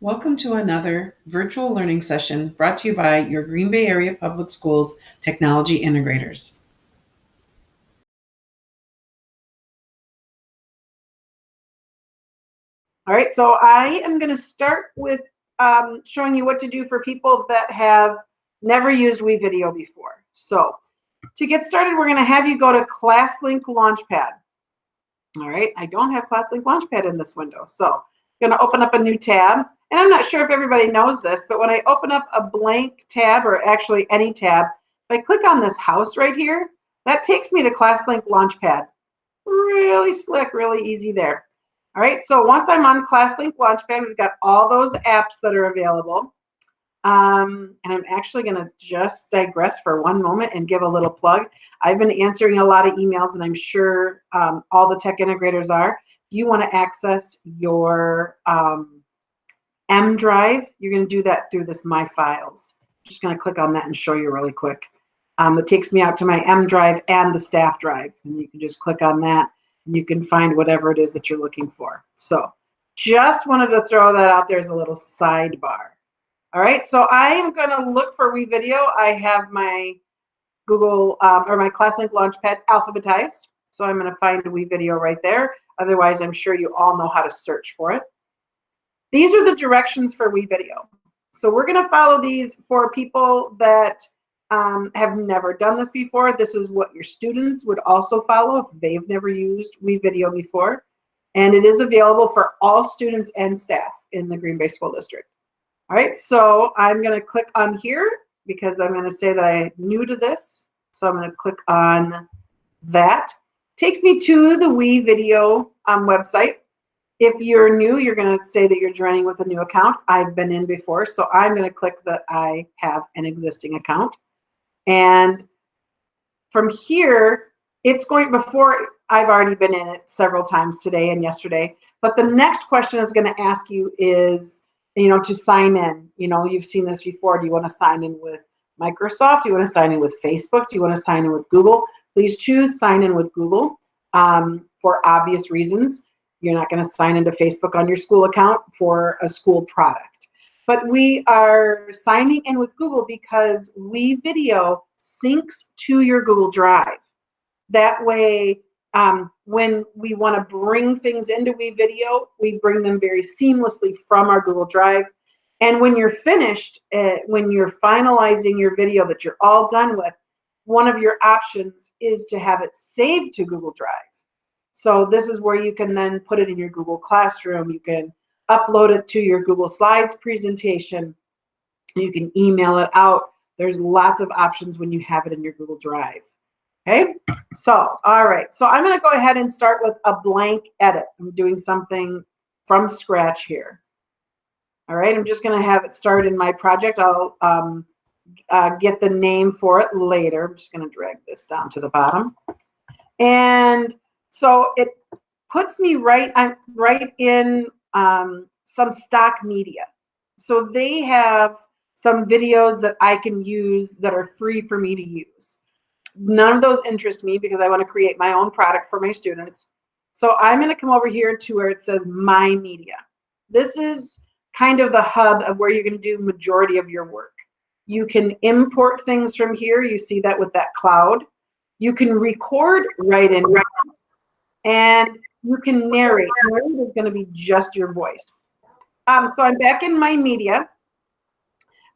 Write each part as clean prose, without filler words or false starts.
Welcome to another virtual learning session brought to you by your Green Bay Area Public Schools Technology Integrators. All right, so I am going to start with showing you what to do for people that have never used WeVideo before. So to get started, we're going to have you go to ClassLink Launchpad. All right, I don't have ClassLink Launchpad in this window, so I'm going to open up a new tab. And I'm not sure if everybody knows this, but when I open up a blank tab, or actually any tab, if I click on this house right here, that takes me to ClassLink Launchpad. Really slick, really easy there. All right, so once I'm on ClassLink Launchpad, we've got all those apps that are available. And I'm actually going to just digress for one moment and give a little plug. I've been answering a lot of emails, and I'm sure all the tech integrators are. If you want to access your M drive, you're going to do that through this My Files. I'm just going to click on that and show you really quick. It takes me out to my M drive and the staff drive, and you can just click on that and you can find whatever it is that you're looking for. So just wanted to throw that out there as a little sidebar. All right, so I am going to look for WeVideo. I have my Google or my ClassLink Launchpad alphabetized, so I'm going to find WeVideo right there. Otherwise, I'm sure you all know how to search for it. These are the directions for WeVideo. So we're going to follow these for people that have never done this before. This is what your students would also follow if they've never used WeVideo before. And it is available for all students and staff in the Green Bay School District. All right, so I'm going to click on here because I'm going to say that I'm new to this. So I'm going to click on that. Takes me to the WeVideo website. If you're new, you're going to say that you're joining with a new account. I've been in before, so I'm going to click that I have an existing account. And from here, it's going, before I've already been in it several times today and yesterday, but the next question is going to ask you is, to sign in. You've seen this before. Do you want to sign in with Microsoft? Do you want to sign in with Facebook? Do you want to sign in with Google? Please choose sign in with Google for obvious reasons. You're not going to sign into Facebook on your school account for a school product. But we are signing in with Google because WeVideo syncs to your Google Drive. That way, when we want to bring things into WeVideo, we bring them very seamlessly from our Google Drive. And when you're finished, when you're finalizing your video that you're all done with, one of your options is to have it saved to Google Drive. So this is where you can then put it in your Google Classroom. You can upload it to your Google Slides presentation. You can email it out. There's lots of options when you have it in your Google Drive. Okay, so all right. So I'm going to go ahead and start with a blank edit. I'm doing something from scratch here. All right, I'm just going to have it start in my project. I'll get the name for it later. I'm just going to drag this down to the bottom. And so it puts me right in some stock media. So they have some videos that I can use that are free for me to use. None of those interest me because I want to create my own product for my students. So I'm going to come over here to where it says My Media. This is kind of the hub of where you're going to do majority of your work. You can import things from here. You see that with that cloud. You can record right in, and you can narrate. Narrate is going to be just your voice. So I'm back in My Media.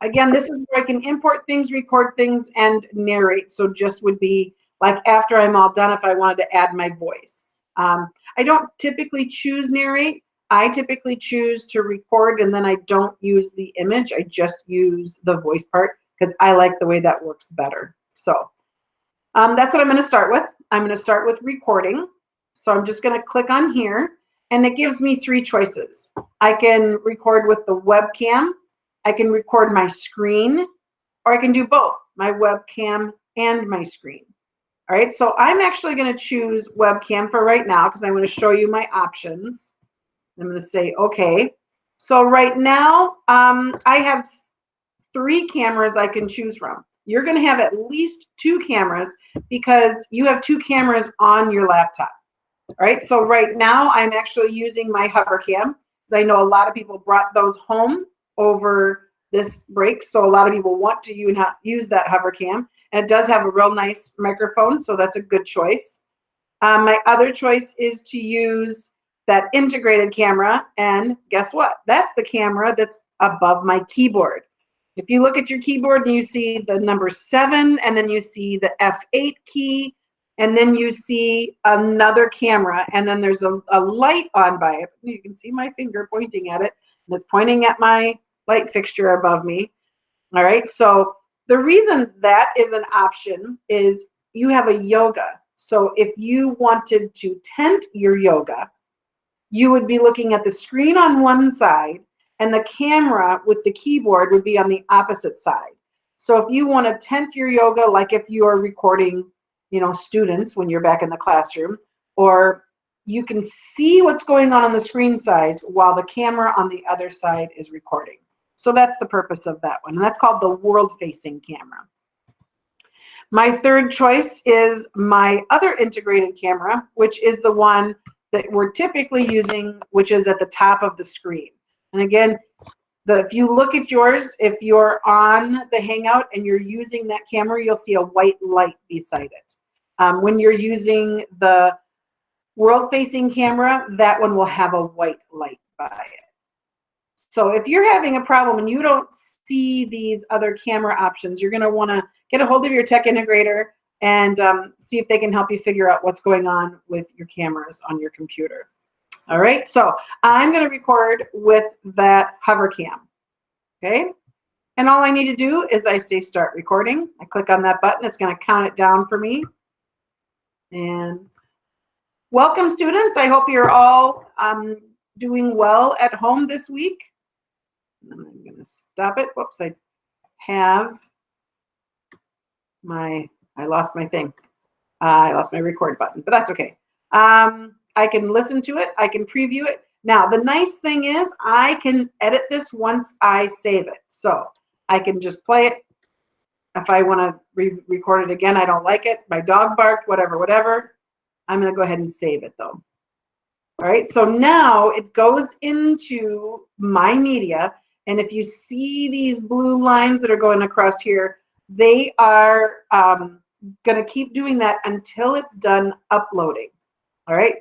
Again, this is where I can import things, record things, and narrate. So just would be like after I'm all done if I wanted to add my voice. I don't typically choose narrate. I typically choose to record, and then I don't use the image. I just use the voice part because I like the way that works better. So that's what I'm going to start with. I'm going to start with recording. So I'm just going to click on here, and it gives me three choices. I can record with the webcam. I can record my screen, or I can do both, my webcam and my screen. All right, so I'm actually going to choose webcam for right now because I'm going to show you my options. I'm going to say, okay. So right now, I have 3 cameras I can choose from. You're going to have at least 2 cameras because you have 2 cameras on your laptop. All right, so right now I'm actually using my HoverCam. because I know a lot of people brought those home over this break. So a lot of people want to use that HoverCam. And it does have a real nice microphone, so that's a good choice. My other choice is to use that integrated camera, and guess what? That's the camera that's above my keyboard. If you look at your keyboard and you see the number 7, and then you see the F8 key, and then you see another camera, and then there's a light on by it. You can see my finger pointing at it, and it's pointing at my light fixture above me. All right, so the reason that is an option is you have a yoga. So if you wanted to tent your yoga, you would be looking at the screen on one side, and the camera with the keyboard would be on the opposite side. So if you want to tent your yoga, like if you are recording, students when you're back in the classroom, or you can see what's going on the screen size while the camera on the other side is recording. So that's the purpose of that one, and that's called the world-facing camera. My third choice is my other integrated camera, which is the one that we're typically using, which is at the top of the screen. And again, if you look at yours, if you're on the Hangout and you're using that camera, you'll see a white light beside it. When you're using the world-facing camera, that one will have a white light by it. So if you're having a problem and you don't see these other camera options, you're going to want to get a hold of your tech integrator and see if they can help you figure out what's going on with your cameras on your computer. All right, so I'm going to record with that HoverCam, okay? And all I need to do is I say start recording. I click on that button. It's going to count it down for me. And welcome, students. I hope you're all doing well at home this week. I'm going to stop it. Whoops, I lost my thing. I lost my record button, but that's okay. I can listen to it. I can preview it. Now, the nice thing is I can edit this once I save it. So I can just play it. If I want to re-record it again, I don't like it. My dog barked, whatever. I'm going to go ahead and save it, though. All right, so now it goes into my media. And if you see these blue lines that are going across here, they are going to keep doing that until it's done uploading. All right,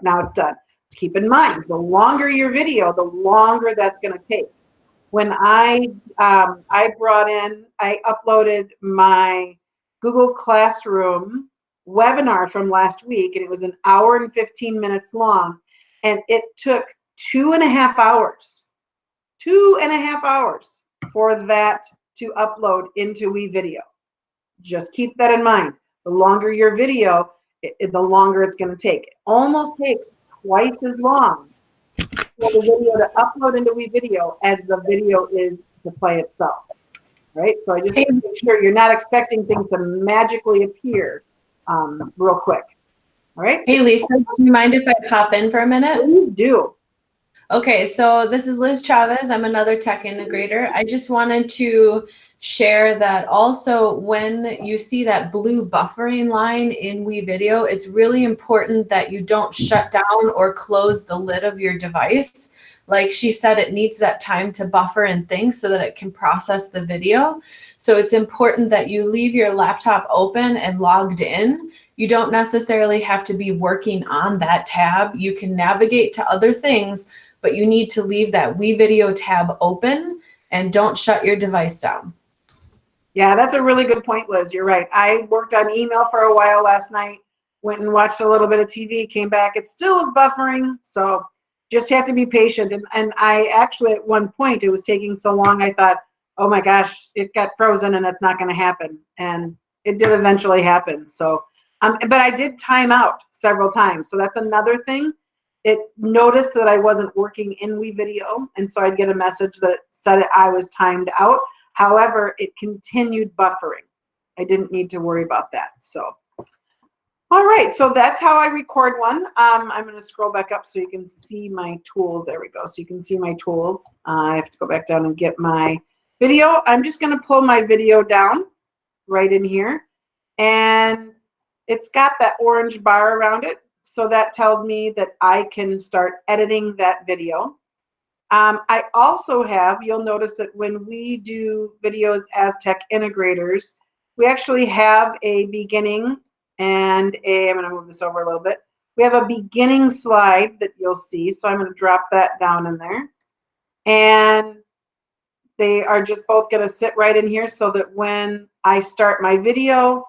now it's done. Keep in mind, the longer your video, the longer that's going to take. When I uploaded my Google Classroom webinar from last week, and it was an hour and 15 minutes long, and it took 2.5 hours. 2.5 hours for that to upload into WeVideo. Just keep that in mind. The longer your video, the longer it's going to take. It almost takes twice as long for the video to upload into WeVideo as the video is to play itself. Right? So I just want to make sure you're not expecting things to magically appear real quick. All right? Hey, Lisa, do you mind if I pop in for a minute? Please do. Okay, so this is Liz Chavez. I'm another tech integrator. I just wanted to share that also when you see that blue buffering line in WeVideo, it's really important that you don't shut down or close the lid of your device. Like she said, it needs that time to buffer and think so that it can process the video. So it's important that you leave your laptop open and logged in. You don't necessarily have to be working on that tab. You can navigate to other things, but you need to leave that WeVideo tab open and don't shut your device down. Yeah, that's a really good point, Liz. You're right. I worked on email for a while last night, went and watched a little bit of TV, came back. It still was buffering, so just have to be patient. And I actually, at one point, it was taking so long, I thought, oh my gosh, it got frozen and it's not going to happen. And it did eventually happen. So, but I did time out several times. So that's another thing. It noticed that I wasn't working in WeVideo, and so I'd get a message that said I was timed out. However, it continued buffering. I didn't need to worry about that. So, all right, so that's how I record one. I'm going to scroll back up so you can see my tools. There we go. So you can see my tools. I have to go back down and get my video. I'm just going to pull my video down right in here, and it's got that orange bar around it. So that tells me that I can start editing that video. I also have, you'll notice that when we do videos as tech integrators, we actually have a beginning and I'm going to move this over a little bit. We have a beginning slide that you'll see. So I'm going to drop that down in there. And they are just both going to sit right in here so that when I start my video,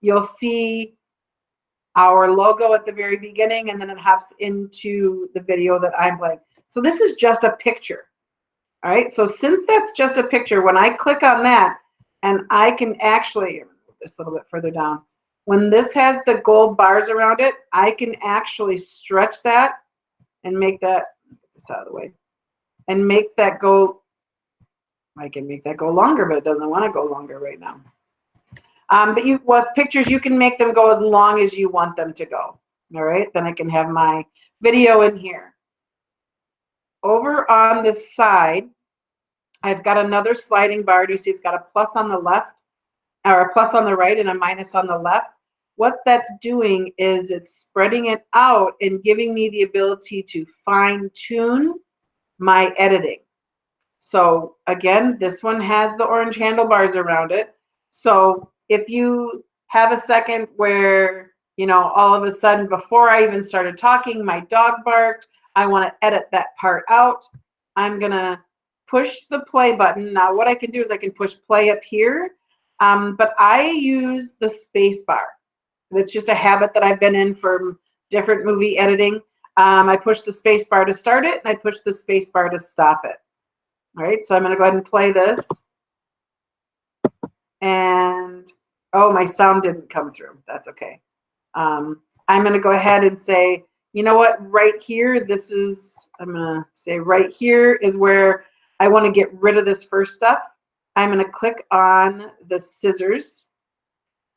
you'll see our logo at the very beginning, and then it hops into the video that I'm playing. So this is just a picture. All right, so since that's just a picture, when I click on that, and I can actually, move this a little bit further down, when this has the gold bars around it, I can actually stretch that and make that, get this out of the way, and make that go, I can make that go longer, but it doesn't want to go longer right now. But with pictures, you can make them go as long as you want them to go. All right, then I can have my video in here. Over on this side, I've got another sliding bar. Do you see it's got a plus on the left, or a plus on the right and a minus on the left? What that's doing is it's spreading it out and giving me the ability to fine tune my editing. So again, this one has the orange handlebars around it. So if you have a second where, you know, all of a sudden before I even started talking, my dog barked, I want to edit that part out, I'm going to push the play button. Now what I can do is I can push play up here, but I use the space bar. That's just a habit that I've been in from different movie editing. I push the space bar to start it, and I push the space bar to stop it. All right, so I'm going to go ahead and play this. And, oh, my sound didn't come through. That's okay. I'm going to go ahead and say, you know what, right here, this is, I'm going to say right here is where I want to get rid of this first stuff. I'm going to click on the scissors.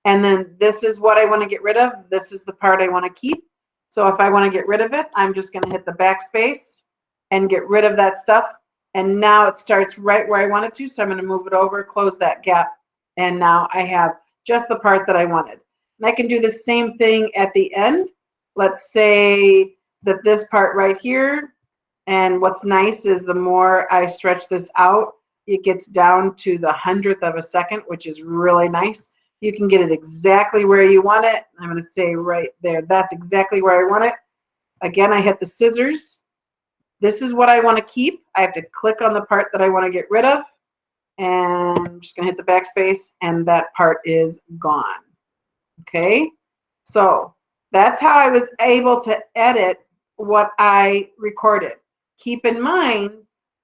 And then this is what I want to get rid of. This is the part I want to keep. So if I want to get rid of it, I'm just going to hit the backspace and get rid of that stuff. And now it starts right where I want it to. So I'm going to move it over, close that gap. And now I have just the part that I wanted. And I can do the same thing at the end. Let's say that this part right here, and what's nice is the more I stretch this out, it gets down to the 100th of a second, which is really nice. You can get it exactly where you want it. I'm going to say right there, that's exactly where I want it. Again, I hit the scissors. This is what I want to keep. I have to click on the part that I want to get rid of. And I'm just going to hit the backspace, and that part is gone. Okay, so that's how I was able to edit what I recorded. Keep in mind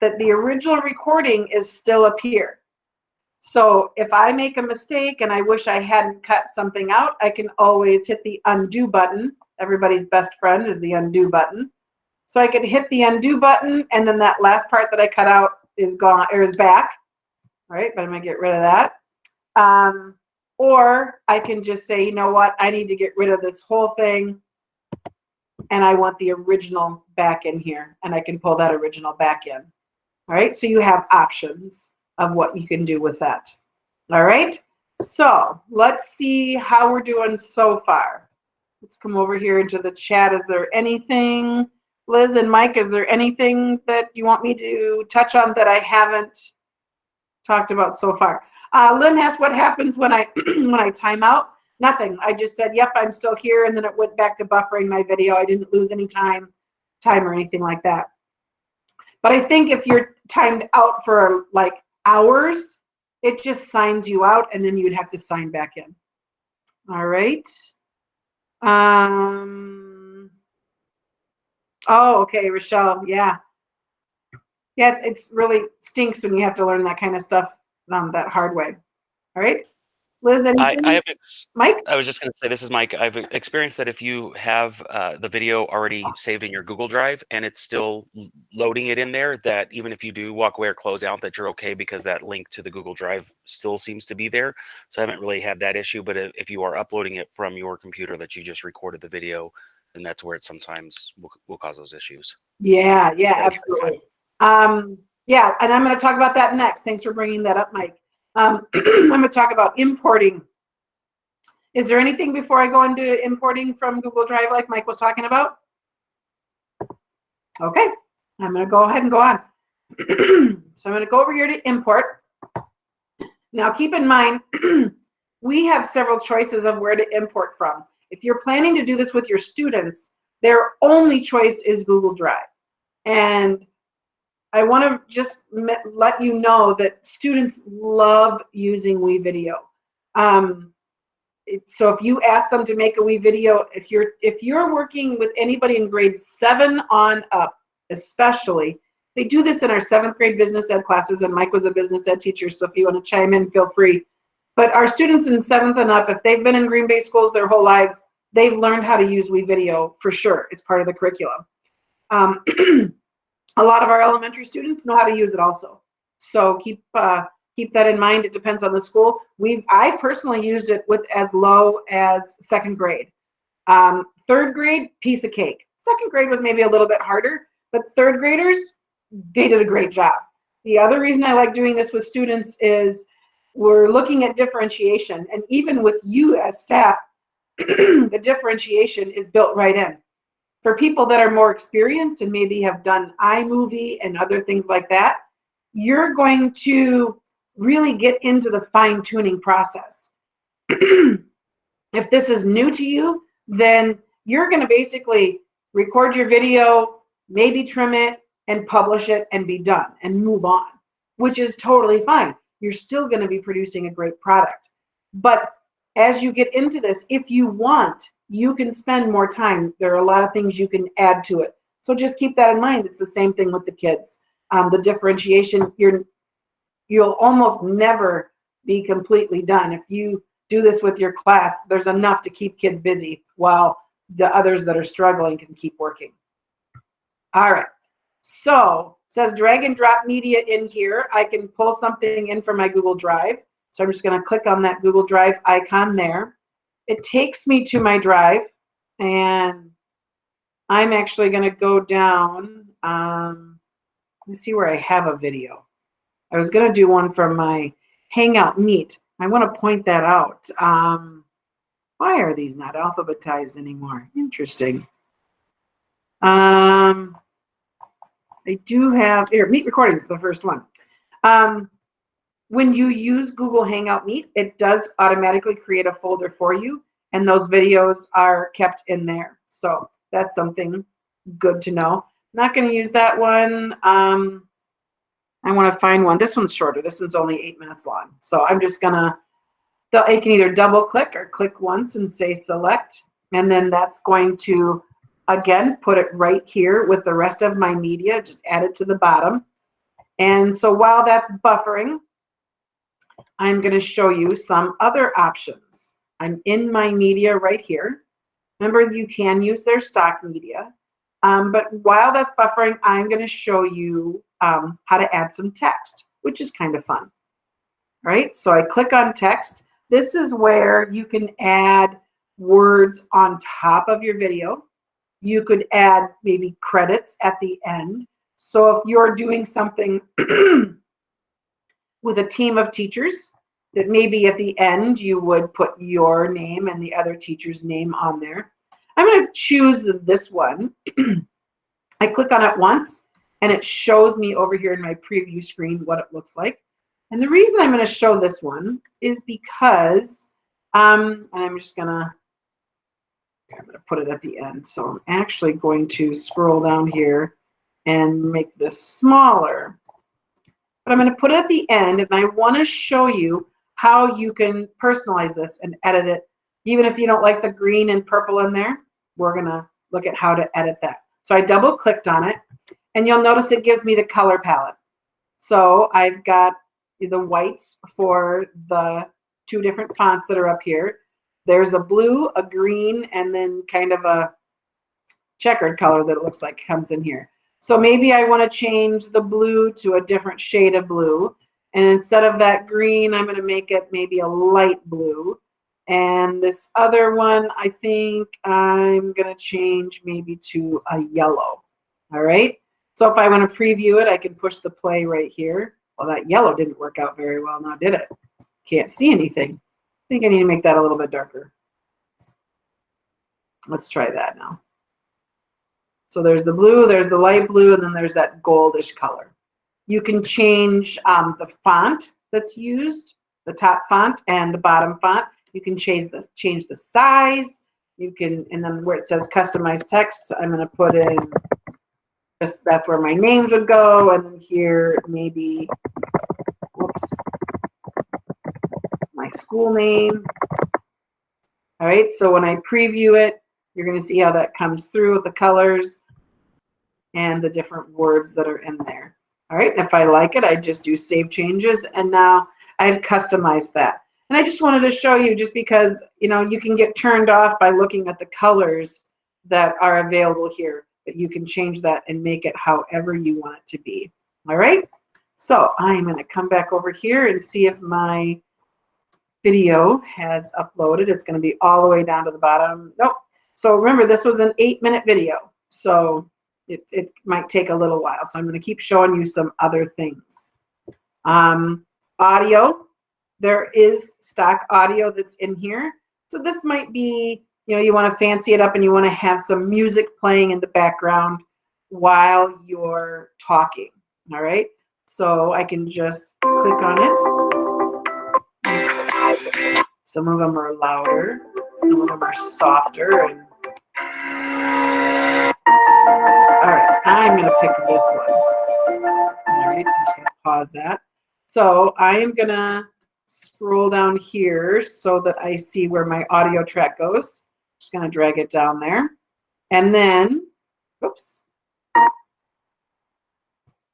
that the original recording is still up here. So if I make a mistake and I wish I hadn't cut something out, I can always hit the undo button. Everybody's best friend is the undo button. So I could hit the undo button, and then that last part that I cut out is gone, or is back. All right, but I'm going to get rid of that. Or I can just say, you know what, I need to get rid of this whole thing, and I want the original back in here, and I can pull that original back in. All right, so you have options of what you can do with that. All right, so let's see how we're doing so far. Let's come over here into the chat. Is there anything, Liz and Mike, is there anything that you want me to touch on that I haven't talked about so far? Lynn asked what happens when I when I time out. Nothing. I just said, yep, I'm still here, and then it went back to buffering my video. I didn't lose any time or anything like that. But I think if you're timed out for like hours, it just signs you out, and then you'd have to sign back in. All right. Oh, okay, Rochelle. Yeah. Yeah, it's really stinks when you have to learn that kind of stuff that hard way. All right. Liz, anything? Mike? I was just going to say, this is Mike. I've experienced that if you have the video already saved in your Google Drive and it's still loading it in there, that even if you do walk away or close out, that you're okay because that link to the Google Drive still seems to be there. So I haven't really had that issue. But if you are uploading it from your computer that you just recorded the video, then that's where it sometimes will cause those issues. Yeah, absolutely. Yeah, and I'm going to talk about that next. Thanks for bringing that up, Mike. I'm going to talk about importing. Is there anything before I go into importing from Google Drive like Mike was talking about? Okay, I'm going to go ahead and go on. So I'm going to go over here to import. Now keep in mind, we have several choices of where to import from. If you're planning to do this with your students, their only choice is Google Drive. And I want to just let you know that students love using WeVideo. So if you ask them to make a WeVideo, if you're working with anybody in grade 7 on up, especially, they do this in our 7th grade business ed classes, and Mike was a business ed teacher, so if you want to chime in, feel free. But our students in 7th and up, if they've been in Green Bay schools their whole lives, they've learned how to use WeVideo for sure. It's part of the curriculum. A lot of our elementary students know how to use it also. So keep that in mind. It depends on the school. I personally used it with as low as 2nd grade. 3rd grade, piece of cake. 2nd grade was maybe a little bit harder, but 3rd graders, they did a great job. The other reason I like doing this with students is we're looking at differentiation. And even with you as staff, the differentiation is built right in. For people that are more experienced and maybe have done iMovie and other things like that, you're going to really get into the fine-tuning process. If this is new to you, then you're going to basically record your video, maybe trim it, and publish it and be done and move on, which is totally fine. You're still going to be producing a great product. But as you get into this, if you want, you can spend more time. There are a lot of things you can add to it. So just keep that in mind. It's the same thing with the kids. The differentiation, you'll almost never be completely done. If you do this with your class, there's enough to keep kids busy while the others that are struggling can keep working. All right. So it says drag and drop media in here. I can pull something in from my Google Drive. So I'm just going to click on that Google Drive icon there. It takes me to my drive, and I'm actually going to go down. Let me see where I have a video. I was going to do one from my Hangout Meet. I want to point that out. Why are these not alphabetized anymore? Interesting. I do have here, Meet Recordings, the first one. When you use Google Hangout Meet, it does automatically create a folder for you, and those videos are kept in there. So that's something good to know. Not going to use that one. I want to find one. This one's shorter. This one's only 8 minutes long. So I'm just going to, I can either double click or click once and say select, and then that's going to, again, put it right here with the rest of my media, just add it to the bottom. And so while that's buffering, I'm going to show you some other options. I'm in my media right here. Remember, you can use their stock media. But while that's buffering, I'm going to show you how to add some text, which is kind of fun. All right, so I click on text. This is where you can add words on top of your video. You could add maybe credits at the end. So if you're doing something with a team of teachers, that maybe at the end you would put your name and the other teacher's name on there. I'm going to choose this one. I click on it once, and it shows me over here in my preview screen what it looks like. And the reason I'm going to show this one is because, and I'm just going to, I'm going to put it at the end. So I'm actually going to scroll down here and make this smaller. But I'm going to put it at the end, and I want to show you how you can personalize this and edit it. Even if you don't like the green and purple in there, we're going to look at how to edit that. So I double clicked on it, and you'll notice it gives me the color palette. So I've got the whites for the 2 different fonts that are up here. There's a blue, a green, and then kind of a checkered color that it looks like comes in here. So maybe I want to change the blue to a different shade of blue. And instead of that green, I'm going to make it maybe a light blue. And this other one, I think I'm going to change maybe to a yellow. All right. So if I want to preview it, I can push the play right here. Well, that yellow didn't work out very well now, did it? Can't see anything. I think I need to make that a little bit darker. Let's try that now. So there's the blue, there's the light blue, and then there's that goldish color. You can change the font that's used, the top font and the bottom font. You can change the size. You can, and then where it says customize text, I'm going to put in just, that's where my names would go, and then here maybe, whoops, my school name. All right, so when I preview it, you're going to see how that comes through with the colors and the different words that are in there. All right, and if I like it, I just do save changes, and now I've customized that. And I just wanted to show you, just because, you know, you can get turned off by looking at the colors that are available here, but you can change that and make it however you want it to be. All right, so I'm going to come back over here and see if my video has uploaded. It's going to be all the way down to the bottom. Nope. So remember, this was an 8-minute video, so it might take a little while. So I'm going to keep showing you some other things. Audio. There is stock audio that's in here. So this might be, you know, you want to fancy it up and you want to have some music playing in the background while you're talking. All right. So I can just click on it. Some of them are louder. Some of them are softer. And all right, I'm going to pick this one. All right, I'm just going to pause that. So I am going to scroll down here so that I see where my audio track goes. Just going to drag it down there. And then, oops,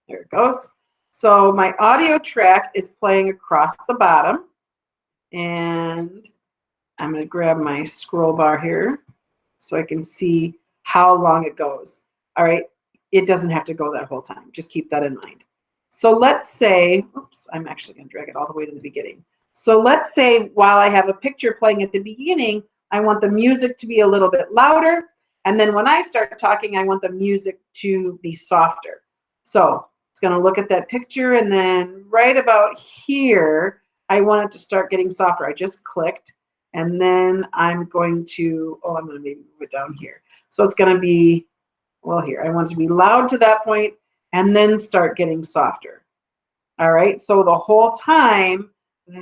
there it goes. So my audio track is playing across the bottom. And I'm going to grab my scroll bar here so I can see how long it goes. All right, it doesn't have to go that whole time. Just keep that in mind. So let's say, oops, I'm actually going to drag it all the way to the beginning. So let's say while I have a picture playing at the beginning, I want the music to be a little bit louder. And then when I start talking, I want the music to be softer. So it's going to look at that picture, and then right about here, I want it to start getting softer. I just clicked, and then I'm going to, oh, I'm going to maybe move it down here. So it's going to be, well, here, I want it to be loud to that point, and then start getting softer. All right, so the whole time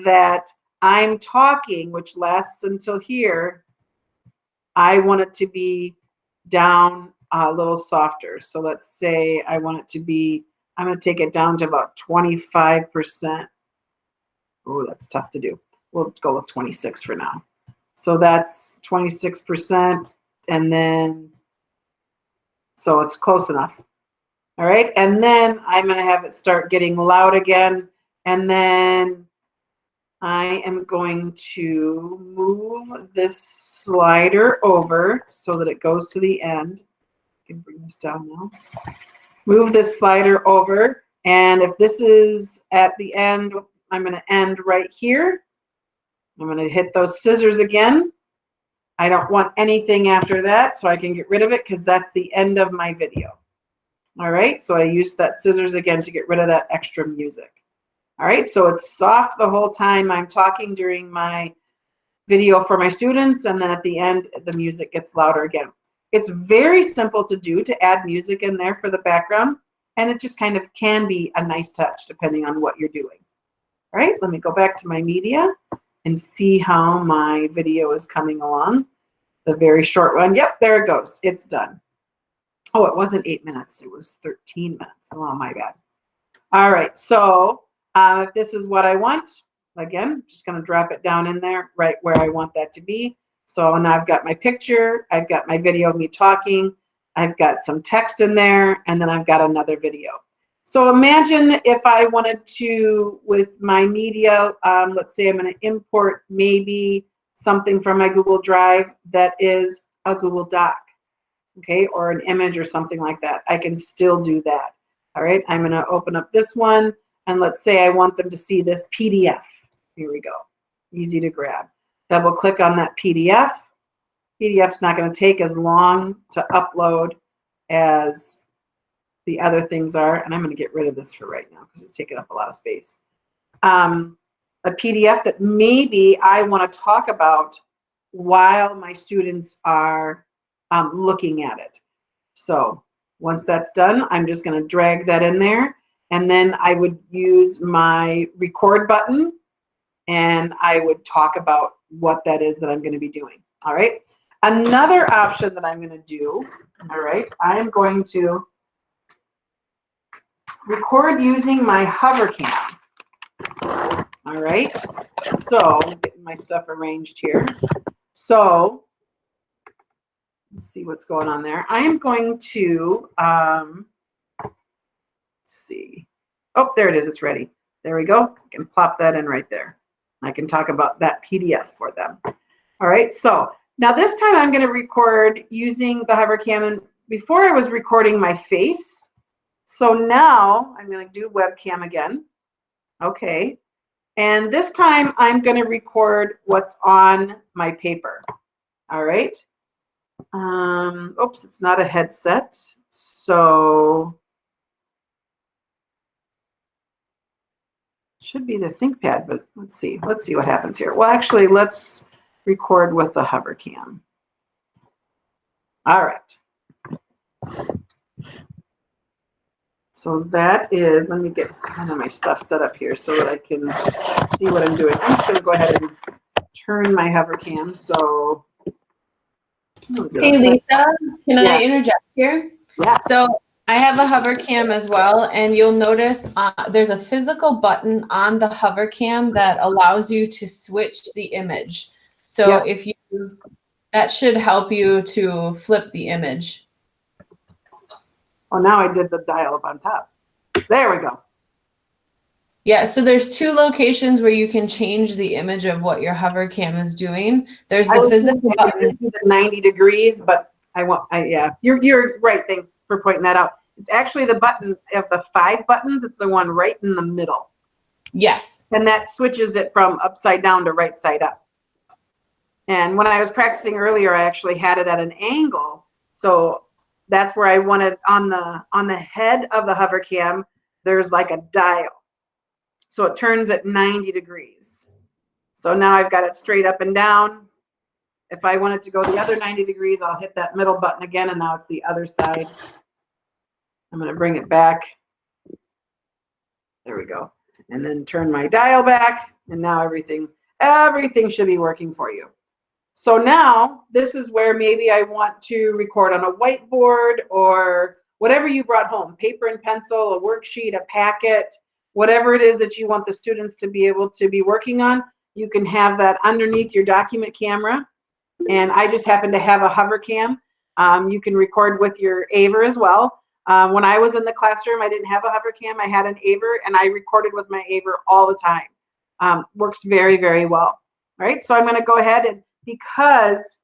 that I'm talking, which lasts until here, I want it to be down a little softer. So let's say I want it to be, I'm going to take it down to about 25%. Oh, that's tough to do. We'll go with 26 for now. So that's 26%, and then, so it's close enough. All right, and then I'm going to have it start getting loud again, and then I am going to move this slider over so that it goes to the end. I can bring this down now. Move this slider over, and if this is at the end, I'm going to end right here. I'm going to hit those scissors again. I don't want anything after that, so I can get rid of it because that's the end of my video. All right, so I used that scissors again to get rid of that extra music. All right, so it's soft the whole time I'm talking during my video for my students, and then at the end, the music gets louder again. It's very simple to do, to add music in there for the background, and it just kind of can be a nice touch depending on what you're doing. All right, let me go back to my media and see how my video is coming along. The very short one, yep, there it goes, it's done. Oh, it wasn't 8 minutes, it was 13 minutes. Oh, my bad. All right, so if this is what I want, again, just going to drop it down in there right where I want that to be. So now I've got my picture, I've got my video of me talking, I've got some text in there, and then I've got another video. So imagine if I wanted to, with my media, let's say I'm going to import maybe something from my Google Drive that is a Google Doc, okay, or an image or something like that. I can still do that. All right, I'm going to open up this one, and let's say I want them to see this PDF. Here we go. Easy to grab. Double click on that PDF. PDF's not going to take as long to upload as the other things are, and I'm going to get rid of this for right now because it's taking up a lot of space. A PDF that maybe I want to talk about while my students are looking at it. So once that's done, I'm just going to drag that in there, And then I would use my record button and I would talk about what that is that I'm going to be doing. All right. Another option that I'm going to do, all right, I'm going to record using my HoverCam. All right. So getting my stuff arranged here. So let's see what's going on there. I am going to see. Oh, there it is. It's ready. There we go. I can plop that in right there. I can talk about that PDF for them. All right. So now this time I'm going to record using the HoverCam. And before I was recording my face. So now I'm going to do webcam again. Okay. And this time I'm going to record what's on my paper. All right. Oops, it's not a headset. So should be the ThinkPad, but let's see what happens here. Well, actually, let's record with the HoverCam. All right. So that is, let me get kind of my stuff set up here so that I can see what I'm doing. I'm just going to go ahead and turn my HoverCam. So, hey Lisa, can I interject here? Yeah. So I have a HoverCam as well, and you'll notice there's a physical button on the HoverCam that allows you to switch the image. So if you, that should help you to flip the image. Oh, now I did the dial up on top. There we go. Yeah, so there's two locations where you can change the image of what your HoverCam is doing. There's the physical button. The 90 degrees, but yeah, you're right. Thanks for pointing that out. It's actually the button of the 5 buttons. It's the one right in the middle. Yes. And that switches it from upside down to right side up. And when I was practicing earlier, I actually had it at an angle. So that's where I wanted on the head of the HoverCam, there's like a dial. So it turns at 90 degrees. So now I've got it straight up and down. If I want it to go the other 90 degrees, I'll hit that middle button again, and now it's the other side. I'm going to bring it back. There we go. And then turn my dial back, and now everything should be working for you. So now this is where maybe I want to record on a whiteboard or whatever you brought home, paper and pencil, a worksheet, a packet, whatever it is that you want the students to be able to be working on. You can have that underneath your document camera. And I just happen to have a HoverCam. You can record with your AVer as well. When I was in the classroom, I didn't have a HoverCam. I had an AVer, and I recorded with my AVer all the time. Works very, very well. All right, so I'm going to go ahead and, because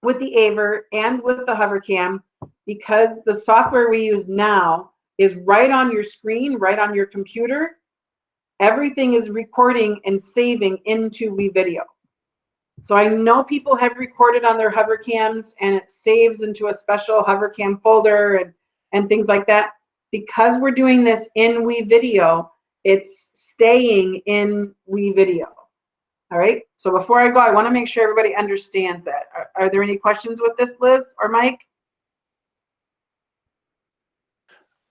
with the AVer and with the HoverCam, because the software we use now is right on your screen, right on your computer, everything is recording and saving into WeVideo. So I know people have recorded on their HoverCams and it saves into a special HoverCam folder and things like that. Because we're doing this in WeVideo, it's staying in WeVideo. All right. So before I go, I want to make sure everybody understands that. Are there any questions with this, Liz or Mike?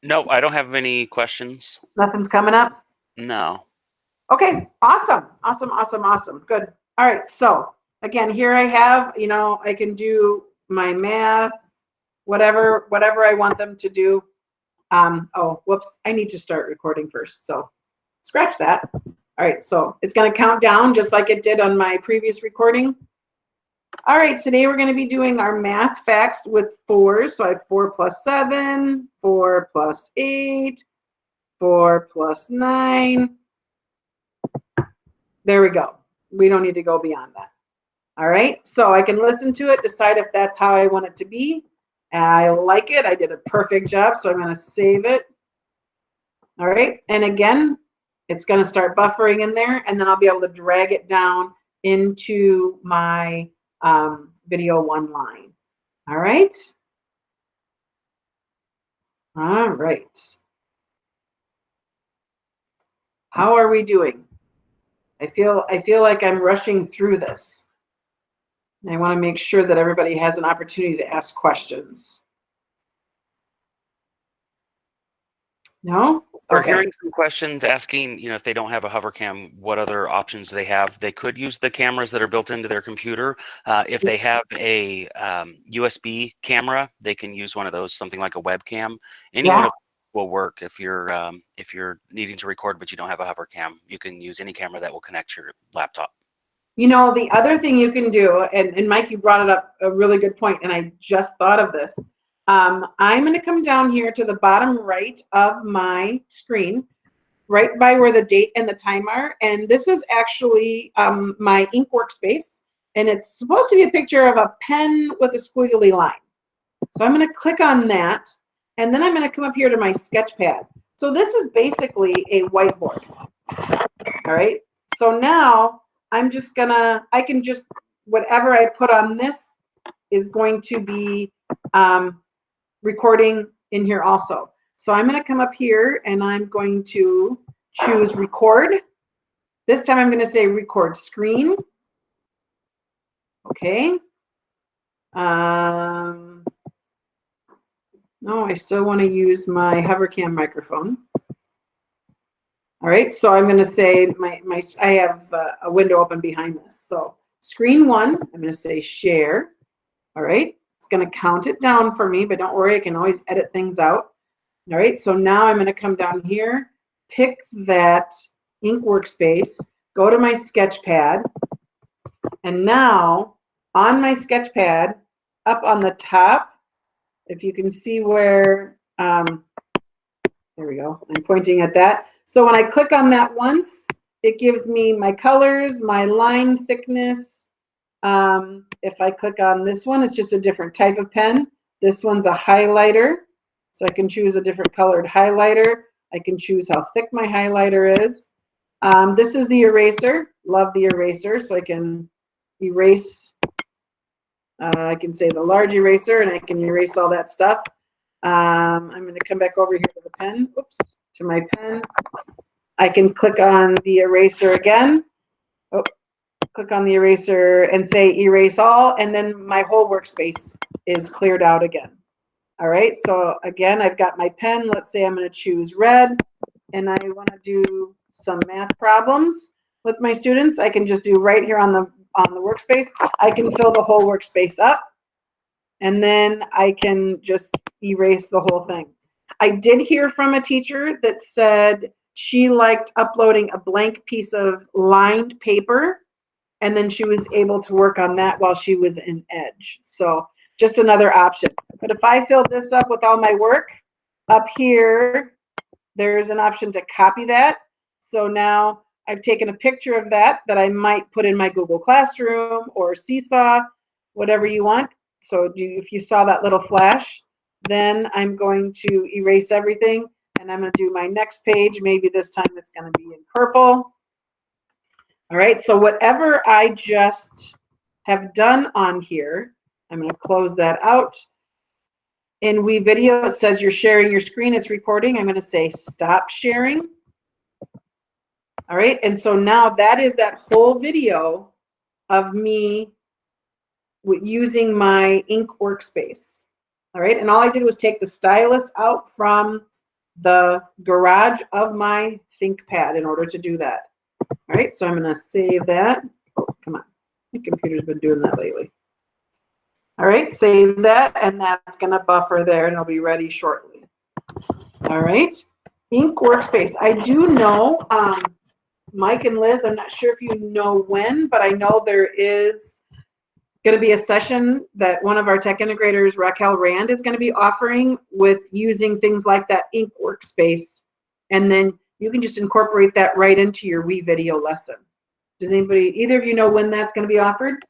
No, I don't have any questions. Nothing's coming up? No. Okay. Awesome. Awesome. Awesome. Awesome. Good. All right. So again, here I have, I can do my math, whatever I want them to do. Oh, whoops. I need to start recording first. So scratch that. All right, so it's going to count down just like it did on my previous recording. All right, today we're going to be doing our math facts with 4s. So I have 4 plus 7, 4 plus 8, 4 plus 9. There we go. We don't need to go beyond that. All right, so I can listen to it, decide if that's how I want it to be. I like it. I did a perfect job, so I'm going to save it. All right, and again, it's going to start buffering in there, and then I'll be able to drag it down into my video 1 line. All right. All right. How are we doing? I feel like I'm rushing through this. I want to make sure that everybody has an opportunity to ask questions. No? We're Okay. hearing some questions asking, if they don't have a HoverCam, what other options do they have? They could use the cameras that are built into their computer. If they have a USB camera, they can use one of those, something like a webcam. Any one Yeah. of will work if you're needing to record but you don't have a HoverCam. You can use any camera that will connect to your laptop. The other thing you can do, and Mike, you brought it up, a really good point, and I just thought of this. I'm going to come down here to the bottom right of my screen, right by where the date and the time are. And this is actually my ink workspace. And it's supposed to be a picture of a pen with a squiggly line. So I'm going to click on that. And then I'm going to come up here to my sketch pad. So this is basically a whiteboard. All right. So now I'm just whatever I put on this is going to be recording in here also. So I'm going to come up here and I'm going to choose record. This time I'm going to say record screen. Okay. No, I still want to use my HoverCam microphone. All right, so I'm going to say I have a window open behind this. So screen 1, I'm going to say share. All right, it's going to count it down for me, but don't worry, I can always edit things out. All right, so now I'm going to come down here, pick that ink workspace, go to my sketch pad, and now on my sketch pad, up on the top, if you can see where, there we go, I'm pointing at that. So when I click on that once, it gives me my colors, my line thickness. If I click on this one, it's just a different type of pen. This one's a highlighter. So I can choose a different colored highlighter. I can choose how thick my highlighter is. This is the eraser. Love the eraser. So I can erase. I can say the large eraser, and I can erase all that stuff. I'm going to come back over here to the pen. Oops, to my pen. I can click on the eraser again. Oh, click on the eraser and say erase all, and then my whole workspace is cleared out again. All right, so again, I've got my pen. Let's say I'm going to choose red, and I want to do some math problems with my students. I can just do right here on the workspace. I can fill the whole workspace up, and then I can just erase the whole thing. I did hear from a teacher that said she liked uploading a blank piece of lined paper, and then she was able to work on that while she was in Edge. So just another option. But if I fill this up with all my work, up here, there's an option to copy that. So now I've taken a picture of that I might put in my Google Classroom or Seesaw, whatever you want. So if you saw that little flash, then I'm going to erase everything, and I'm going to do my next page. Maybe this time it's going to be in purple. All right, so whatever I just have done on here, I'm going to close that out. In WeVideo, it says you're sharing your screen, it's recording. I'm going to say stop sharing. All right, and so now that is that whole video of me using my ink workspace. All right, and all I did was take the stylus out from the garage of my ThinkPad in order to do that. All right, so I'm going to save that. Oh, come on. My computer's been doing that lately. All right, save that, and that's going to buffer there, and it'll be ready shortly. All right, ink workspace. I do know, Mike and Liz, I'm not sure if you know when, but I know there is going to be a session that one of our tech integrators, Raquel Rand, is going to be offering with using things like that ink workspace. And then you can just incorporate that right into your WeVideo lesson. Does either of you know when that's going to be offered?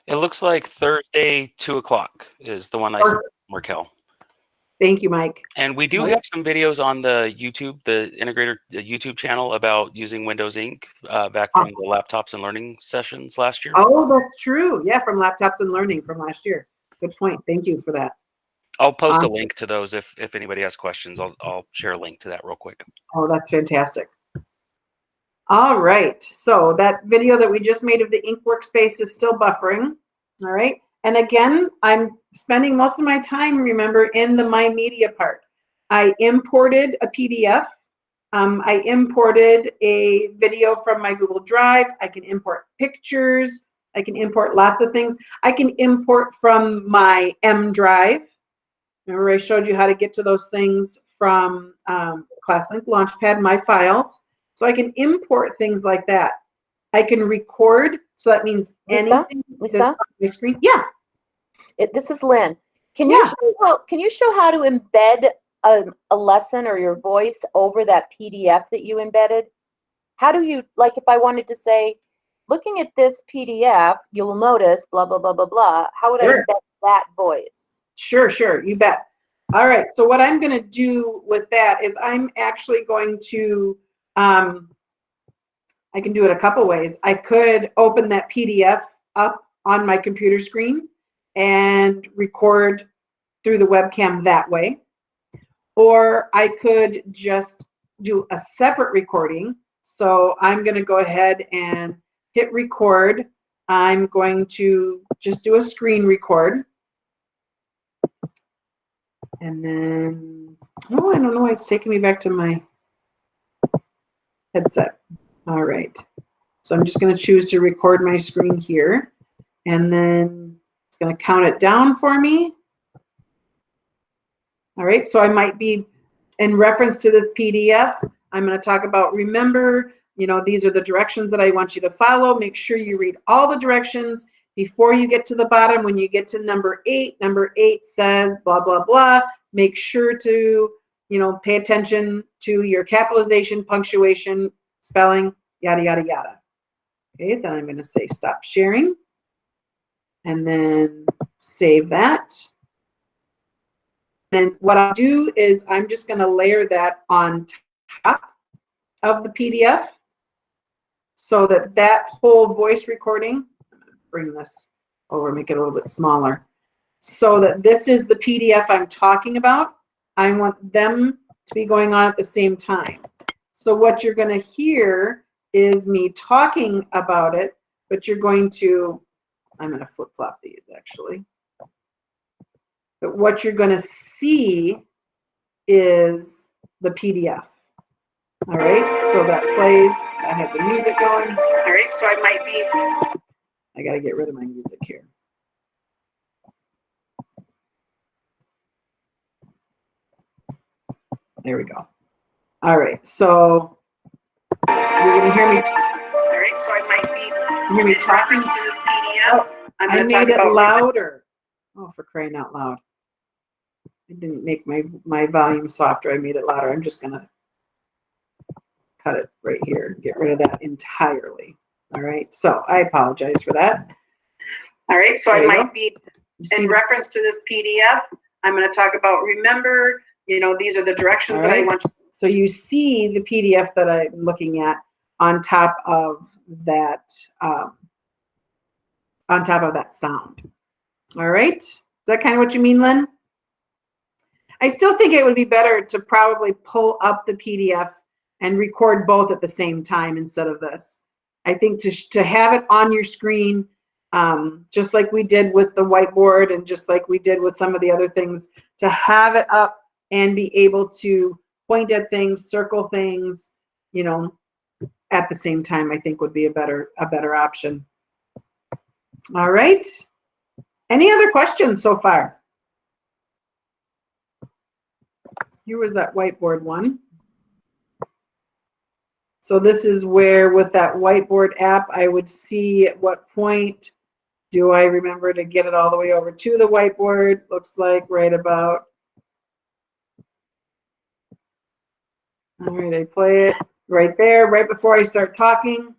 It looks like Thursday, 2 o'clock is the one I saw, Raquel. Thank you, Mike. And we do have some videos on the YouTube, the YouTube channel about using Windows Ink back from the Laptops and Learning sessions last year. Oh, that's true. Yeah, from Laptops and Learning from last year. Good point. Thank you for that. I'll post a link to those if anybody has questions. I'll share a link to that real quick. Oh, that's fantastic. All right. So that video that we just made of the ink workspace is still buffering. All right. And again, I'm spending most of my time, remember, in the My Media part. I imported a PDF. I imported a video from my Google Drive. I can import pictures. I can import lots of things. I can import from my M Drive. Remember I showed you how to get to those things from ClassLink Launchpad, My Files. So I can import things like that. I can record, so that means anything that's on my screen. Yeah. This is Lynn. Can you show how to embed a lesson or your voice over that PDF that you embedded? How do you, like if I wanted to say, looking at this PDF, you'll notice blah, blah, blah, blah, blah. How would I embed that voice? Sure, you bet. All right, so what I'm gonna do with that is I'm actually going to, I can do it a couple ways. I could open that PDF up on my computer screen and record through the webcam that way. Or I could just do a separate recording. So I'm going to go ahead and hit record. I'm going to just do a screen record. And then, oh, I don't know why it's taking me back to my headset. All right. So I'm just going to choose to record my screen here. And then it's going to count it down for me. All right, so I might be in reference to this PDF. I'm going to talk about, remember, you know, these are the directions that I want you to follow. Make sure you read all the directions before you get to the bottom. When you get to number 8 says blah, blah, blah. Make sure to, you know, pay attention to your capitalization, punctuation, spelling, yada, yada, yada. Okay, then I'm going to say stop sharing and then save that. And what I'll do is I'm just going to layer that on top of the PDF so that that whole voice recording, I'm going to bring this over, make it a little bit smaller, so that this is the PDF I'm talking about. I want them to be going on at the same time. So what you're going to hear is me talking about it, but you're going to, I'm going to flip-flop these actually. But what you're going to see is the PDF. All right, so that plays. I have the music going. All right, so I might be, I got to get rid of my music here. There we go. All right, so you're going to hear me. All right, so I might be, hear me talking to this PDF. Oh, I made it louder. Oh, for crying out loud. I didn't make my volume softer. I made it louder. I'm just going to cut it right here. Get rid of that entirely. All right. So I apologize for that. All right. So I might be in reference to this PDF. I'm going to talk about, remember, you know, these are the directions that I want you. So you see the PDF that I'm looking at on top of that sound. All right. Is that kind of what you mean, Lynn? I still think it would be better to probably pull up the PDF and record both at the same time instead of this. I think to have it on your screen, just like we did with the whiteboard and just like we did with some of the other things, to have it up and be able to point at things, circle things, you know, at the same time, I think would be a better option. All right. Any other questions so far? Here was that whiteboard one. So this is where with that whiteboard app, I would see at what point do I remember to get it all the way over to the whiteboard. Looks like right about. All right, I play it right there, right before I start talking.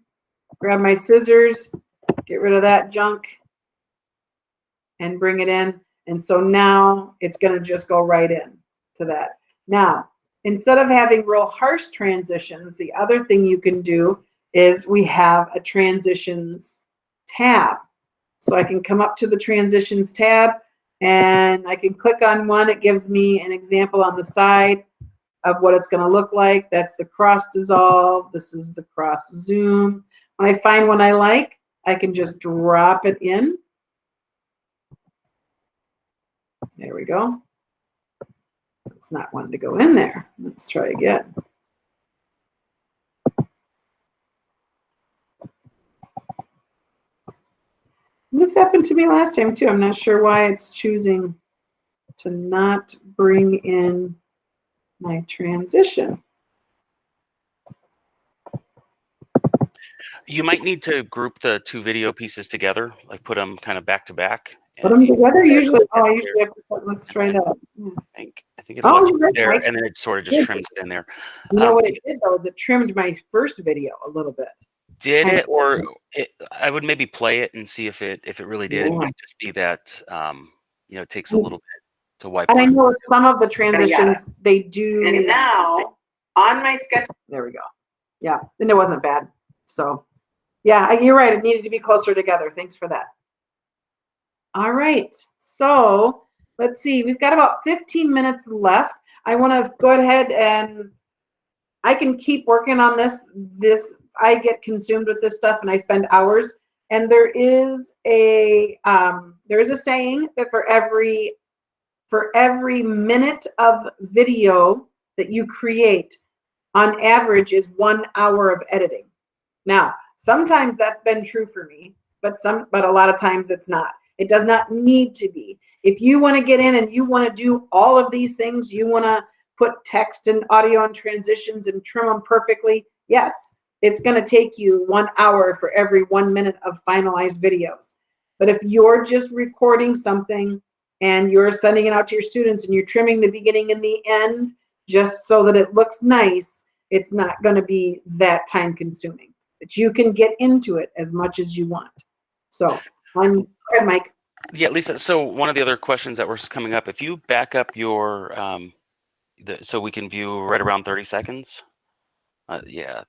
Grab my scissors, get rid of that junk, and bring it in. And so now it's going to just go right in to that. Now, instead of having real harsh transitions, the other thing you can do is we have a transitions tab. So I can come up to the transitions tab and I can click on one. It gives me an example on the side of what it's going to look like. That's the cross dissolve. This is the cross zoom. When I find one I like, I can just drop it in. There we go. It's not wanting to go in there. Let's try again. This happened to me last time too. I'm not sure why it's choosing to not bring in my transition. You might need to group the two video pieces together, like put them kind of back to back. Put them together usually. Oh, I usually have to put, let's try that. Yeah. I think it'll let you right, there, Mike. and then it sort of just trims it in there. You know what it did though is it trimmed my first video a little bit. Did it, or I would maybe play it and see if it really did. It might just be that you know, it takes a little bit to wipe. And I know some of the transitions they do. And now on my sketch, there we go. Yeah, and it wasn't bad. So yeah, you're right. It needed to be closer together. Thanks for that. All right, so let's see. We've got about 15 minutes left. I want to go ahead and I can keep working on this. I get consumed with this stuff and I spend hours. And there is a saying that for every minute of video that you create, on average, is 1 hour of editing. Now, sometimes that's been true for me, but a lot of times it's not. It does not need to be. If you want to get in and you want to do all of these things, you want to put text and audio and transitions and trim them perfectly, yes, it's going to take you 1 hour for every 1 minute of finalized videos. But if you're just recording something and you're sending it out to your students and you're trimming the beginning and the end just so that it looks nice, it's not going to be that time consuming. But you can get into it as much as you want. So, go ahead, Mike. Yeah, Lisa, so one of the other questions that was coming up, if you back up your, so we can view right around 30 seconds. Yeah,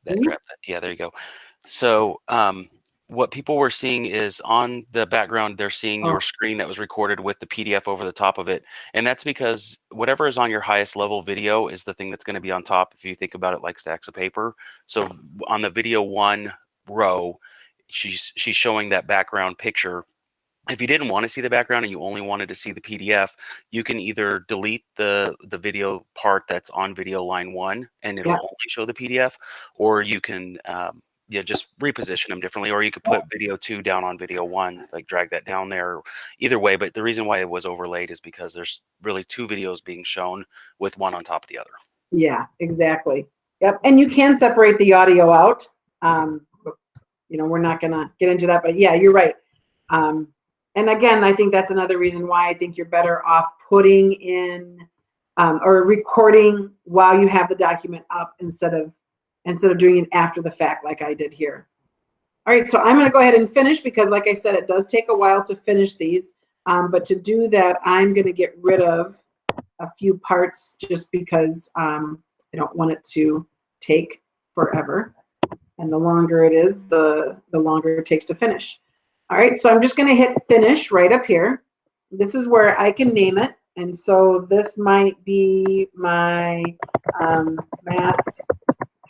yeah, there you go. So what people were seeing is on the background, they're seeing your screen that was recorded with the PDF over the top of it. And that's because whatever is on your highest level video is the thing that's going to be on top, if you think about it like stacks of paper. So on the video 1 row, she's showing that background picture. If you didn't want to see the background and you only wanted to see the PDF, you can either delete the video part that's on video line 1 and it'll only show the PDF, or you can just reposition them differently, or you could put video 2 down on video 1, like drag that down there. Either way, but the reason why it was overlaid is because there's really 2 videos being shown with one on top of the other. Yeah, exactly. Yep, and you can separate the audio out. You know, we're not gonna get into that, but yeah, you're right. And again, I think that's another reason why I think you're better off putting in or recording while you have the document up instead of doing it after the fact like I did here. All right, so I'm going to go ahead and finish because, like I said, it does take a while to finish these. But to do that, I'm going to get rid of a few parts just because I don't want it to take forever. And the longer it is, the longer it takes to finish. All right, so I'm just going to hit finish right up here. This is where I can name it. And so this might be my math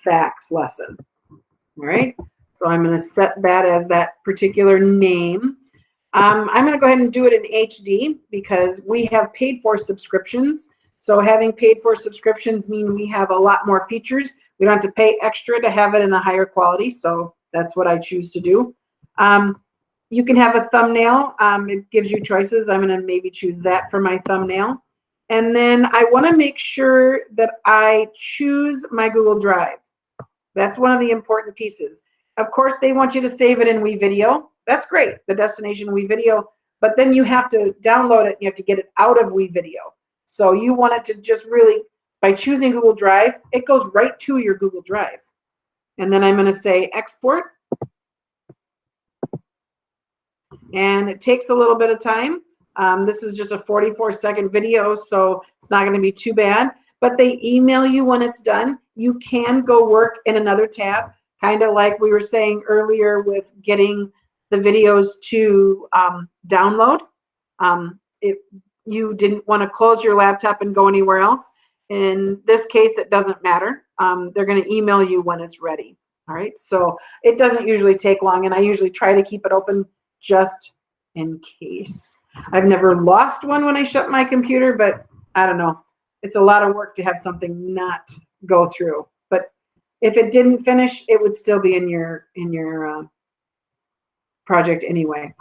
facts lesson. All right, so I'm going to set that as that particular name. I'm going to go ahead and do it in HD because we have paid for subscriptions. So having paid for subscriptions mean we have a lot more features. We don't have to pay extra to have it in a higher quality. So that's what I choose to do. You can have a thumbnail. It gives you choices. I'm going to maybe choose that for my thumbnail. And then I want to make sure that I choose my Google Drive. That's one of the important pieces. Of course, they want you to save it in WeVideo. That's great, the destination WeVideo. But then you have to download it. You have to get it out of WeVideo. So you want it to just really, by choosing Google Drive, it goes right to your Google Drive. And then I'm going to say export. And it takes a little bit of time. This is just a 44-second video, so it's not going to be too bad. But they email you when it's done. You can go work in another tab, kind of like we were saying earlier with getting the videos to download. If you didn't want to close your laptop and go anywhere else, in this case, it doesn't matter. They're going to email you when it's ready. All right, so it doesn't usually take long, and I usually try to keep it open just in case. I've never lost one when I shut my computer, but I don't know. it's a lot of work to have something not go through. But if it didn't finish, it would still be in your project anyway.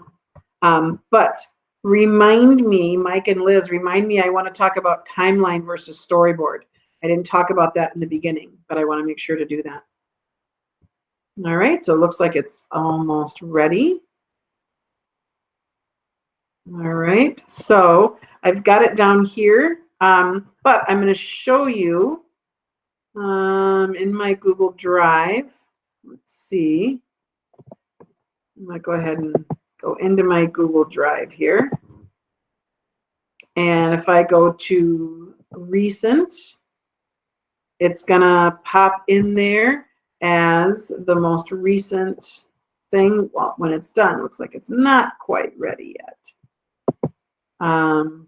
But remind me, Mike and Liz, remind me, I want to talk about timeline versus storyboard. I didn't talk about that in the beginning, but I want to make sure to do that. All right, so it looks like it's almost ready. All right, so I've got it down here, but I'm going to show you in my Google Drive. Let's see. I'm going to go ahead and go into my Google Drive here. And if I go to recent, it's going to pop in there as the most recent thing. Well, when it's done, it looks like it's not quite ready yet. All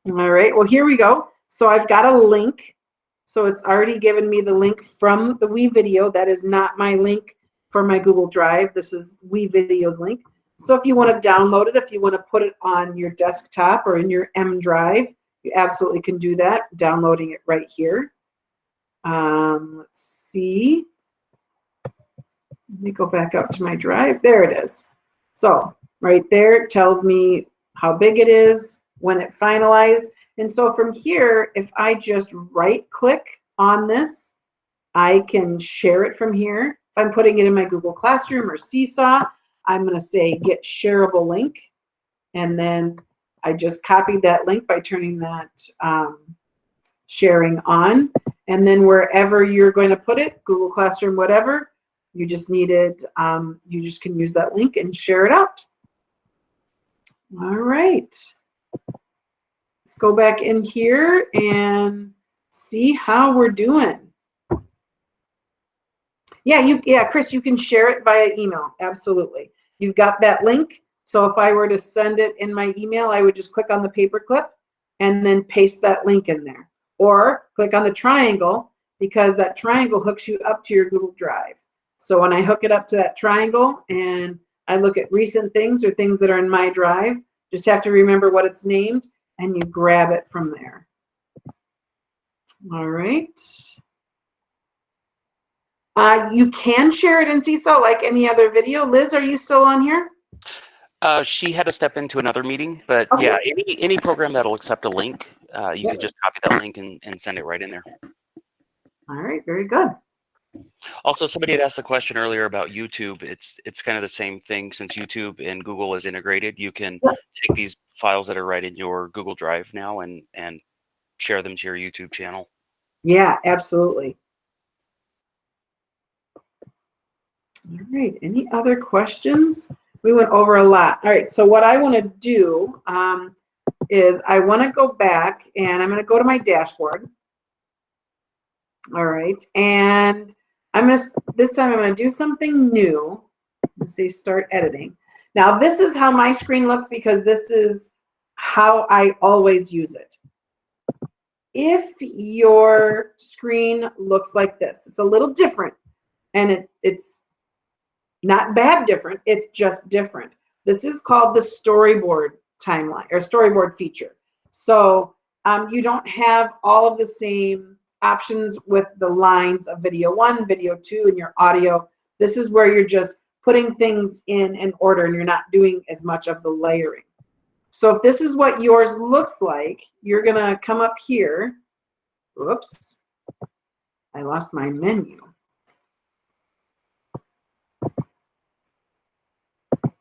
right, well, here we go. So I've got a link. So it's already given me the link from the WeVideo. That is not my link for my Google Drive. This is WeVideo's link. So if you want to download it, if you want to put it on your desktop or in your M drive, you absolutely can do that, downloading it right here. Let's see. Let me go back up to my drive. There it is. So right there, it tells me how big it is, when it finalized. And so from here, if I just right click on this, I can share it from here. If I'm putting it in my Google Classroom or Seesaw, I'm going to say get shareable link. And then I just copied that link by turning that sharing on. And then wherever you're going to put it, Google Classroom, whatever, you just needed, you just can use that link and share it out. All right. Let's go back in here and see how we're doing. Yeah, Chris, you can share it via email. Absolutely. You've got that link. So if I were to send it in my email, I would just click on the paperclip and then paste that link in there. Or click on the triangle, because that triangle hooks you up to your Google Drive. So when I hook it up to that triangle and I look at recent things or things that are in my drive, just have to remember what it's named and you grab it from there. All right. You can share it in Seesaw like any other video. Liz, are you still on here? She had to step into another meeting, but Okay. yeah, any program that'll accept a link, you could just copy that link and send it right in there. All right, very good. Also, somebody had asked the question earlier about YouTube. It's kind of the same thing. Since YouTube and Google is integrated, you can take these files that are right in your Google Drive now and share them to your YouTube channel. Yeah, absolutely. All right, any other questions? We went over a lot. All right, so what I want to do is I want to go back and I'm going to go to my dashboard. All right, and this time I'm going to do something new. Let's say start editing. Now this is how my screen looks because this is how I always use it. If your screen looks like this, it's a little different, and it's not bad different, it's just different. This is called the storyboard timeline or storyboard feature. So you don't have all of the same options with the lines of video 1, video 2, and your audio. This is where you're just putting things in order and you're not doing as much of the layering. So if this is what yours looks like, you're going to come up here. Whoops, I lost my menu.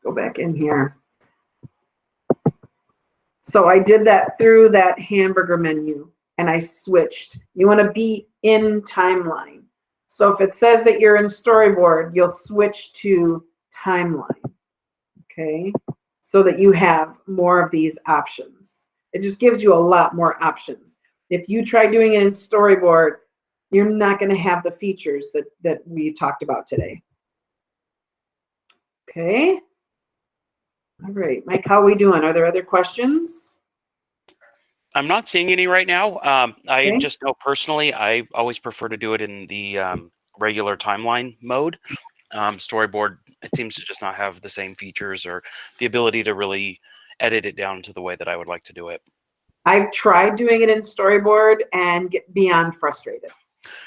Go back in here. So I did that through that hamburger menu and I switched. You want to be in timeline. So if it says that you're in storyboard, you'll switch to timeline, okay? So that you have more of these options. It just gives you a lot more options. If you try doing it in storyboard, you're not going to have the features that we talked about today. Okay. All right, Mike, how are we doing? Are there other questions? I'm not seeing any right now. I Okay. just know personally, I always prefer to do it in the regular timeline mode. Storyboard, it seems to just not have the same features or the ability to really edit it down to the way that I would like to do it. I've tried doing it in Storyboard and get beyond frustrated.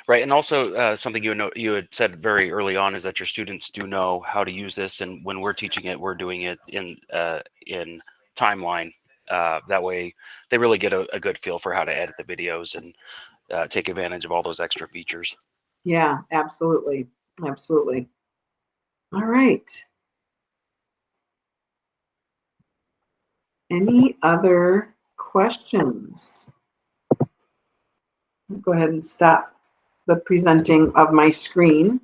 Right, and also something you had said very early on is that your students do know how to use this, and when we're teaching it, we're doing it in timeline. That way, they really get a good feel for how to edit the videos and take advantage of all those extra features. Yeah, absolutely, absolutely. All right. Any other questions? I'll go ahead and stop the presenting of my screen.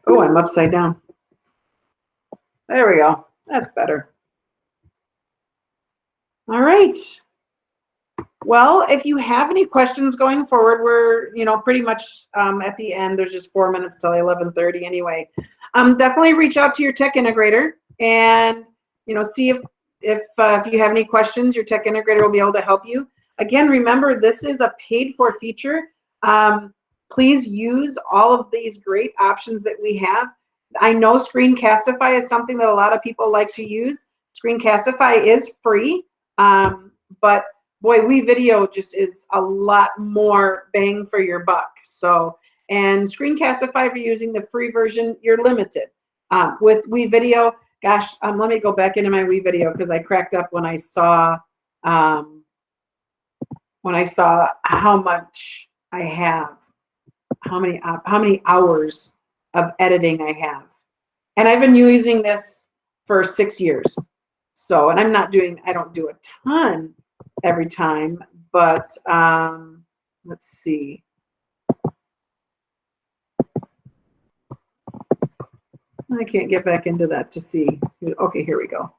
Oh, I'm upside down. There we go. That's better. All right. Well, if you have any questions going forward, we're, pretty much at the end. There's just 4 minutes till 11:30 anyway. Definitely reach out to your tech integrator and, see if you have any questions, your tech integrator will be able to help you. Again, remember, this is a paid-for feature. Please use all of these great options that we have. I know Screencastify is something that a lot of people like to use. Screencastify is free, but boy, WeVideo just is a lot more bang for your buck. So, and Screencastify, for using the free version, you're limited. With WeVideo, gosh, let me go back into my WeVideo because I cracked up when I saw how much I have, how many hours of editing I have, and I've been using this for 6 years. So, and I don't do a ton every time, but let's see. I can't get back into that to see. Okay, here we go.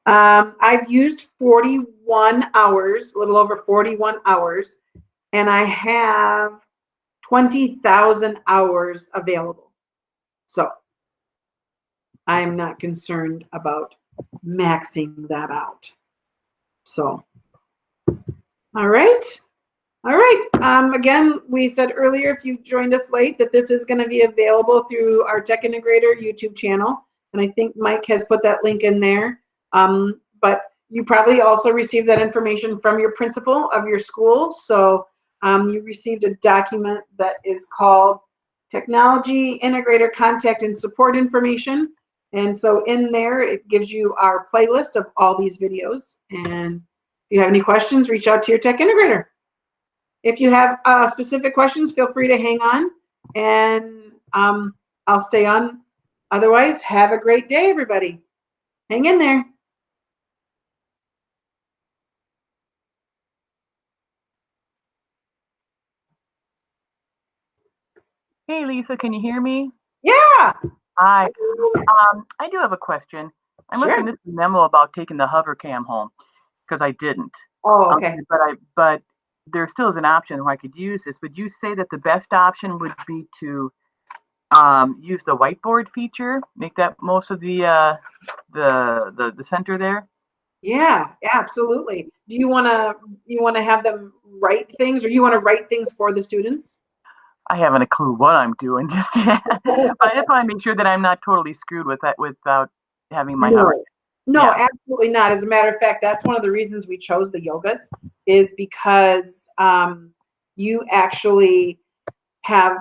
I've used 41 hours, a little over 41 hours, and I have 20,000 hours available. So I'm not concerned about maxing that out. So, all right. All right. Again, we said earlier, if you joined us late, that this is going to be available through our Tech Integrator YouTube channel. And I think Mike has put that link in there. But you probably also received that information from your principal of your school. So you received a document that is called Technology Integrator Contact and Support Information. And so in there, it gives you our playlist of all these videos. And if you have any questions, reach out to your Tech Integrator. If you have specific questions, feel free to hang on, and I'll stay on. Otherwise, have a great day, everybody. Hang in there. Hey, Lisa, can you hear me? Yeah. Hi. I do have a question. I must have missed the memo about taking the HoverCam home because I didn't. Oh, okay. But there still is an option where I could use this. Would you say that the best option would be to use the whiteboard feature, make that most of the center there? Yeah, absolutely. Do you want to have them write things, or you want to write things for the students? I haven't a clue what I'm doing just yet. But I just want to make sure that I'm not totally screwed with that without having my house. No, absolutely not. As a matter of fact, that's one of the reasons we chose the yogas, is because you actually have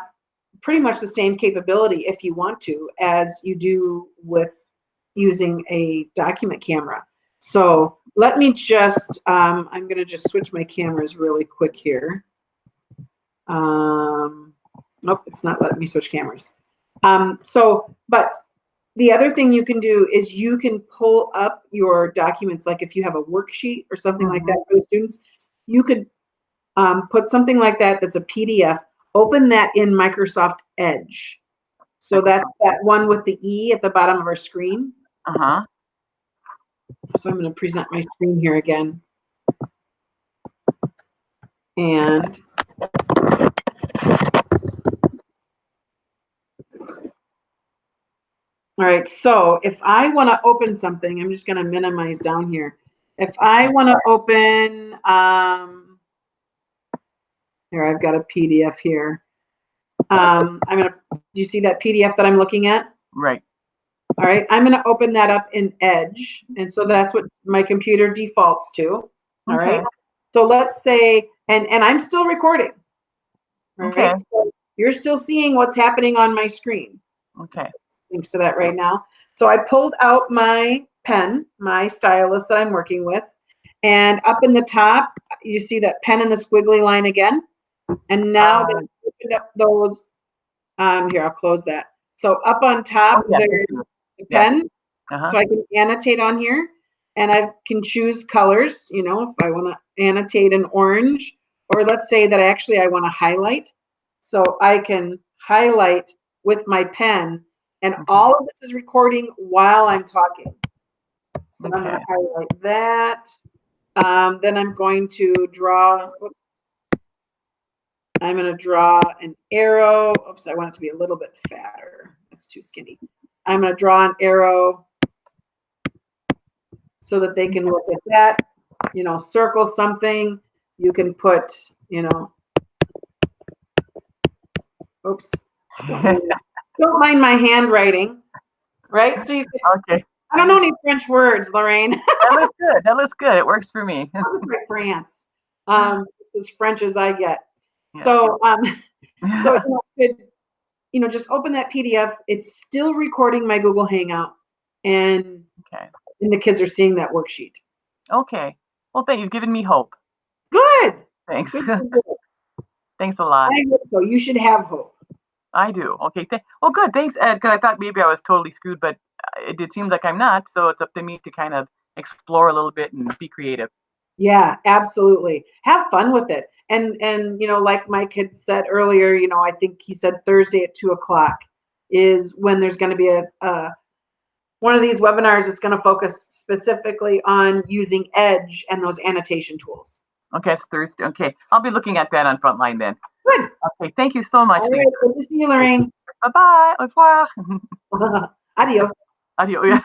pretty much the same capability, if you want to, as you do with using a document camera. So let me just, I'm going to just switch my cameras really quick here. Nope, it's not letting me switch cameras. But the other thing you can do is you can pull up your documents, like if you have a worksheet or something like that for the students, you could put something like that that's a PDF, open that in Microsoft Edge. So that's that one with the E at the bottom of our screen. Uh-huh. So I'm going to present my screen here again. And all right, so if I want to open something, I'm just going to minimize down here. If I want to open, here, I've got a PDF here. Do you see that PDF that I'm looking at? Right. All right, I'm going to open that up in Edge. And so that's what my computer defaults to. All right. So let's say, and I'm still recording. Right. Okay. So you're still seeing what's happening on my screen. Okay. Thanks to that right now. So I pulled out my pen, my stylus that I'm working with. And up in the top, you see that pen in the squiggly line again. And now that I've opened up those, here, I'll close that. So up on top, there's the pen. So I can annotate on here. And I can choose colors, you know, if I want to annotate an orange. Or let's say that I want to highlight. So I can highlight with my pen. And all of this is recording while I'm talking. So I'm going to highlight that. Then I'm going to draw, I'm going to draw an arrow. Oops, I want it to be a little bit fatter. That's too skinny. I'm going to draw an arrow so that they can look at that, you know, circle something. You can put, you know, oops. Don't mind my handwriting, right? So you can, I don't know any French words, Lorraine. That looks good. That looks good. It works for me. France. As French as I get. Yeah. So, so you know, just open that PDF. It's still recording my Google Hangout, and the kids are seeing that worksheet. Okay. Well, thank you. You've given me hope. Good. Thanks. Good. Thanks a lot. I hope so. You should have hope. I do. Okay. Well, good. Thanks, Ed. Because I thought maybe I was totally screwed, but it seems like I'm not. So it's up to me to kind of explore a little bit and be creative. Yeah, absolutely. Have fun with it. And you know, like Mike had said earlier, you know, I think he said Thursday at 2:00 is when there's going to be a one of these webinars that's going to focus specifically on using Edge and those annotation tools. Okay, it's Thursday. Okay, I'll be looking at that on Frontline then. Good. Okay, thank you so much. All right, good to see you, Lorraine. Bye-bye. Au revoir. Adios. Adios.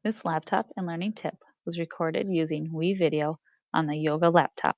This laptop and learning tip was recorded using WeVideo on the Yoga laptop.